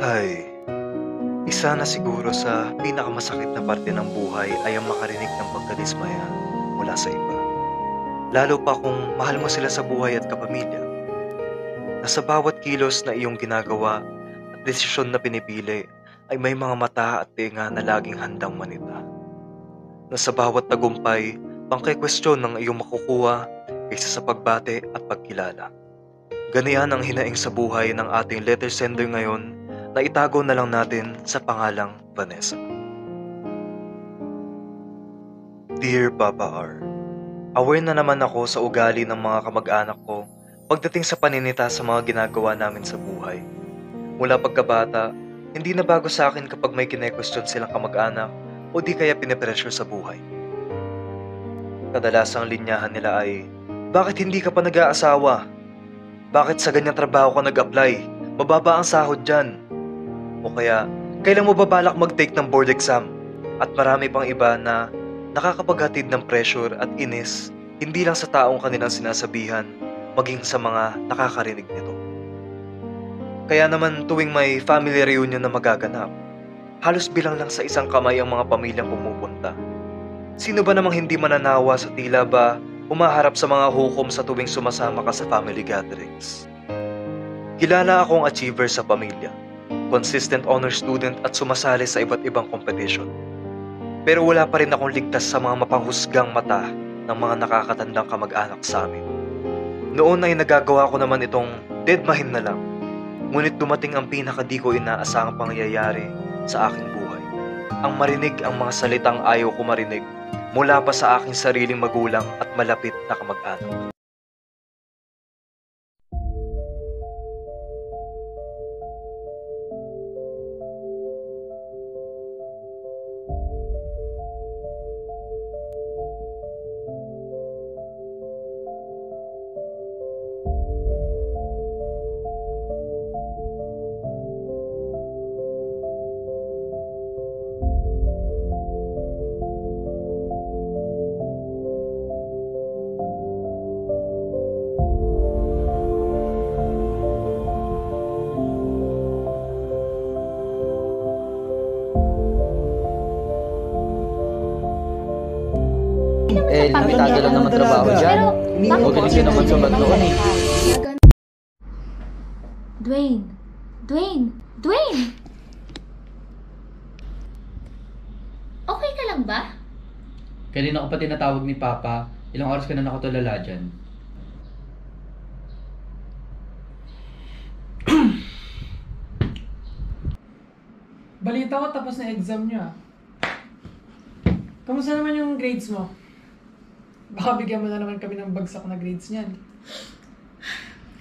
Hay, isa na siguro sa pinakamasakit na parte ng buhay ay ang makarinig ng pagkadismaya mula sa iba. Lalo pa kung mahal mo sila sa buhay at kapamilya, na sa bawat kilos na iyong ginagawa at desisyon na pinipili ay may mga mata at tenga na laging handang manita. Na sa bawat tagumpay, pangkekwestiyon ng iyong makukuha kaysa sa pagbate at pagkilala. Ganiyan ang hinaing sa buhay ng ating letter sender ngayon na itago na lang natin sa pangalang Vanessa. Dear Papa R, aware na naman ako sa ugali ng mga kamag-anak ko pagdating sa paninita sa mga ginagawa namin sa buhay. Mula pagkabata, hindi na bago sa akin kapag may kine-question silang kamag-anak o di kaya pinipressure sa buhay. Kadalasang linyahan nila ay, bakit hindi ka pa nag-aasawa? Bakit sa ganyang trabaho ka nag-apply? Mababa ang sahod dyan. O kaya, kailan mo ba balak mag-take ng board exam? At marami pang iba na nakakapaghatid ng pressure at inis hindi lang sa taong kanilang sinasabihan, maging sa mga nakakarinig nito. Kaya naman tuwing may family reunion na magaganap, halos bilang lang sa isang kamay ang mga pamilyang pumupunta. Sino ba namang hindi mananawa sa tila ba humaharap sa mga hukom sa tuwing sumasama ka sa family gatherings? Kilala akong achiever sa pamilya, consistent honor student at sumasali sa iba't ibang competition. Pero wala pa rin akong ligtas sa mga mapanghusgang mata ng mga nakakatandang kamag-anak sa amin. Noon ay nagagawa ko naman itong deadmahin na lang. Ngunit dumating ang pinaka di ko inaasahang pangyayari sa aking buhay. Ang marinig ang mga salitang ayaw ko marinig mula pa sa aking sariling magulang at malapit na kamag-anak. Limitado lang naman trabaho dyan. Magaling ka naman sumat noon eh. Dwayne! Dwayne! Dwayne! Okay ka lang ba? Kanina ko pa tinatawag ni Papa. Ilang oras ka na nakatulala dyan. Balita ko tapos na exam niyo ah. Kamusta naman yung grades mo? Baka bigyan mo na naman kami ng bagsak na grades niyan.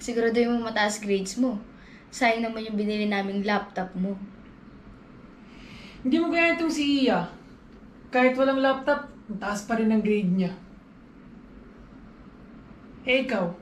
Siguraduhin mo mataas grades mo. Sayang naman yung binili naming laptop mo. Hindi mo kaya itong si Iya. Kahit walang laptop, mataas pa rin ang grade niya. Eh ikaw,